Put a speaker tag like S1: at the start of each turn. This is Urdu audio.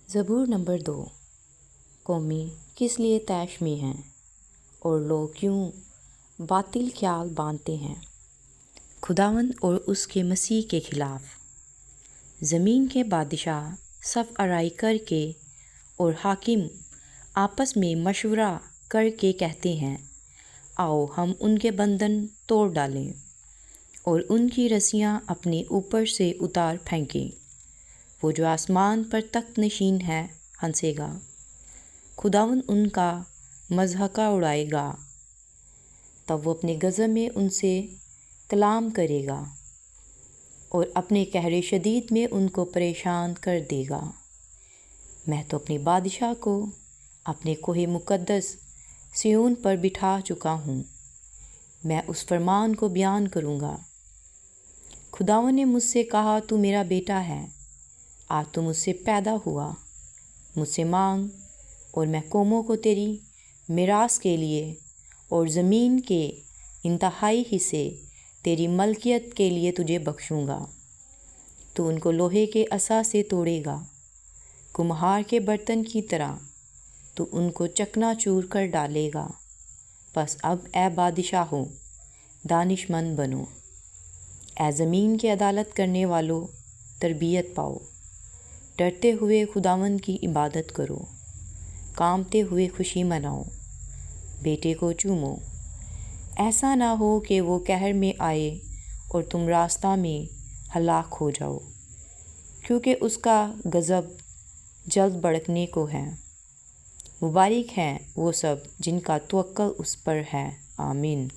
S1: زبور نمبر 2۔ قومیں کس لیے طیش میں ہیں اور لوگ کیوں باطل خیال باندھتے ہیں؟ خداوند اور اس کے مسیح کے خلاف۔ زمین کے بادشاہ صف آرائی کر کے اور حاکم آپس میں مشورہ کر کے کہتے ہیں، آؤ ہم ان کے بندھن توڑ ڈالیں اور ان کی رسیاں اپنے اوپر سے اتار پھینکیں۔ وہ جو آسمان پر تخت نشین ہے ہنسے گا، خداوند ان کا مضحکہ اڑائے گا۔ تب وہ اپنے غضب میں ان سے کلام کرے گا اور اپنے قہر شدید میں ان کو پریشان کر دے گا۔ میں تو اپنے بادشاہ کو اپنے کوہ مقدس صیون پر بٹھا چکا ہوں، میں اس فرمان کو بیان کروں گا۔ خداوند نے مجھ سے کہا، تو میرا بیٹا ہے، آج تو مجھ سے پیدا ہوا، مجھ سے مانگ اور میں قوموں کو تیری میراث کے لیے اور زمین کے انتہائی حصے تیری ملکیت کے لیے تجھے بخشوں گا۔ تو ان کو لوہے کے عصا سے توڑے گا، کمہار کے برتن کی طرح تو ان کو چکنا چور کر ڈالے گا۔ پس اب اے بادشاہو، دانش مند بنو، اے زمین کے عدالت کرنے والو، تربیت پاؤ۔ ڈرتے ہوئے خداوند کی عبادت کرو، کانپتے ہوئے خوشی مناؤ، بیٹے کو چومو۔ ایسا نہ ہو کہ وہ قہر میں آئے اور تم راستہ میں ہلاک ہو جاؤ، کیونکہ اس کا غضب جلد بھڑکنے کو ہے۔ مبارک ہیں وہ سب جن کا توکل اس پر ہے۔ آمین۔